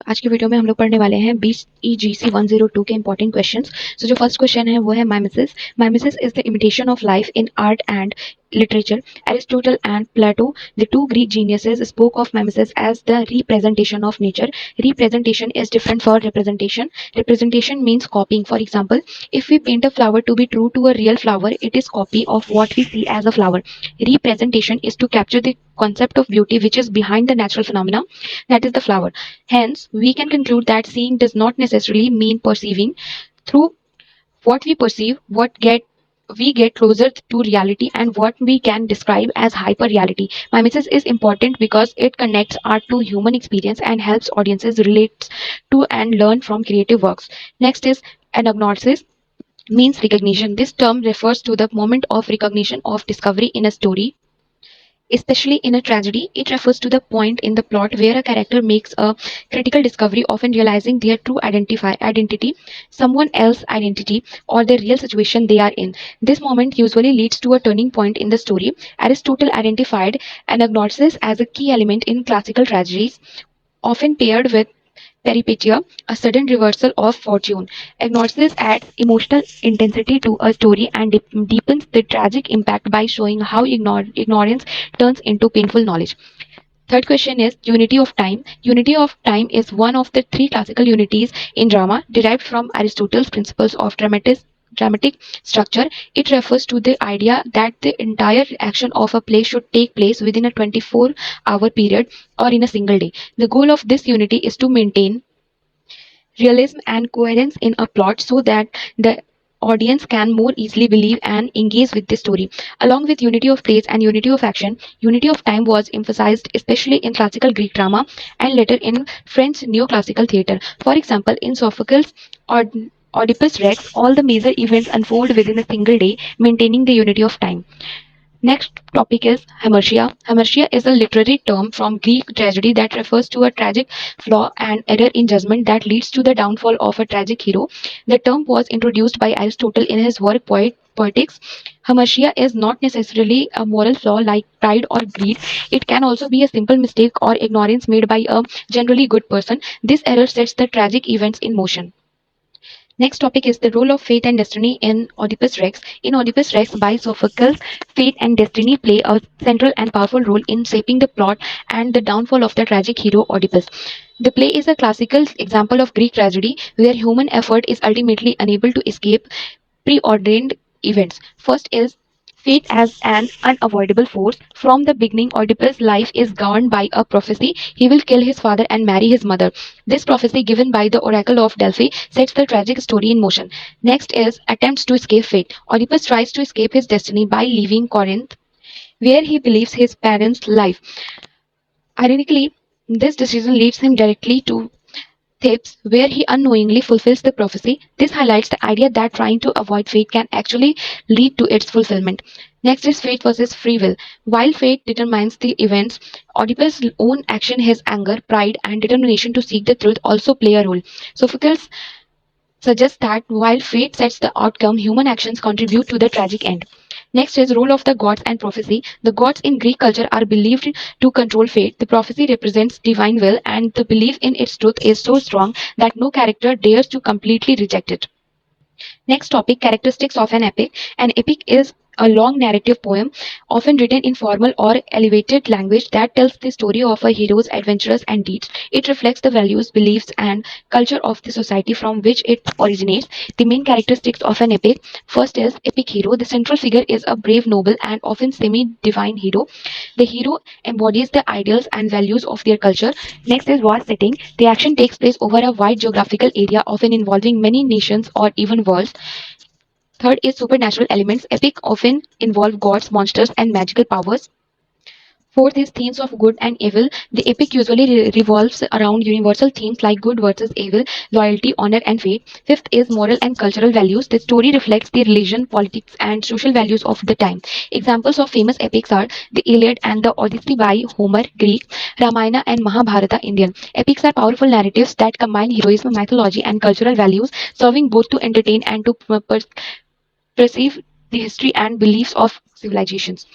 आज की वीडियो में हम लोग पढ़ने वाले हैं BEGC 102 के इंपॉर्टेंट क्वेश्चंस। जो फर्स्ट क्वेश्चन है वो है mimesis. Mimesis is the imitation of life in art and literature. Aristotle and Plato, the two Greek geniuses, spoke of mimesis as the representation of nature. Representation is different for representation. Representation means copying. For example, if we paint a flower to be true to a real flower, it is copy of what we see as a flower. Representation is to capture the concept of beauty which is behind the natural phenomena, that is the flower. Hence, we can conclude that seeing does not necessarily mean perceiving. Through what we perceive, we get closer to reality and what we can describe as hyper reality. Mimesis is important because it connects art to human experience and helps audiences relate to and learn from creative works. Next is anagnosis, means recognition. This term refers to the moment of recognition of discovery in a story. Especially in a tragedy, it refers to the point in the plot where a character makes a critical discovery, often realizing their true identity, someone else's identity, or the real situation they are in. This moment usually leads to a turning point in the story. Aristotle identified anagnosis as a key element in classical tragedies, often paired with peripetia, a sudden reversal of fortune. Agnosis adds emotional intensity to a story and deepens the tragic impact by showing how ignorance turns into painful knowledge. Third question is unity of time. Unity of time is one of the three classical unities in drama derived from Aristotle's principles of dramatic structure. It refers to the idea that the entire action of a play should take place within a 24-hour period or in a single day. The goal of this unity is to maintain realism and coherence in a plot so that the audience can more easily believe and engage with the story. Along with unity of place and unity of action, unity of time was emphasized especially in classical Greek drama and later in French neoclassical theatre. For example, in Sophocles' Oedipus Rex, all the major events unfold within a single day, maintaining the unity of time. Next topic is hamartia. Hamartia is a literary term from Greek tragedy that refers to a tragic flaw and error in judgment that leads to the downfall of a tragic hero. The term was introduced by Aristotle in his work Poetics. Hamartia is not necessarily a moral flaw like pride or greed. It can also be a simple mistake or ignorance made by a generally good person. This error sets the tragic events in motion. Next topic is the role of fate and destiny in Oedipus Rex. In Oedipus Rex by Sophocles, fate and destiny play a central and powerful role in shaping the plot and the downfall of the tragic hero Oedipus. The play is a classical example of Greek tragedy where human effort is ultimately unable to escape preordained events. First is fate as an unavoidable force. From the beginning, Oedipus' life is governed by a prophecy. He will kill his father and marry his mother. This prophecy, given by the oracle of Delphi, sets the tragic story in motion. Next is attempts to escape fate. Oedipus tries to escape his destiny by leaving Corinth, where he believes his parents live. Ironically, this decision leads him directly to Thebes, where he unknowingly fulfills the prophecy. This highlights the idea that trying to avoid fate can actually lead to its fulfillment. Next is fate versus free will. While fate determines the events, Oedipus' own action, his anger, pride, and determination to seek the truth also play a role. Sophocles suggests that while fate sets the outcome, human actions contribute to the tragic end. Next is role of the gods and prophecy. The gods in Greek culture are believed to control fate. The prophecy represents divine will, and the belief in its truth is so strong that no character dares to completely reject it. Next topic, characteristics of an epic. An epic is a long narrative poem, often written in formal or elevated language that tells the story of a hero's adventures and deeds. It reflects the values, beliefs, and culture of the society from which it originates. The main characteristics of an epic. First is epic hero. The central figure is a brave, noble, and often semi-divine hero. The hero embodies the ideals and values of their culture. Next is war setting. The action takes place over a wide geographical area, often involving many nations or even worlds. Third is supernatural elements. Epic often involve gods, monsters, and magical powers. Fourth is themes of good and evil. The epic usually revolves around universal themes like good versus evil, loyalty, honor, and fate. Fifth is moral and cultural values. The story reflects the religion, politics, and social values of the time. Examples of famous epics are the Iliad and the Odyssey by Homer, Greek, Ramayana and Mahabharata, Indian. Epics are powerful narratives that combine heroism, mythology, and cultural values, serving both to entertain and to perceive the history and beliefs of civilizations.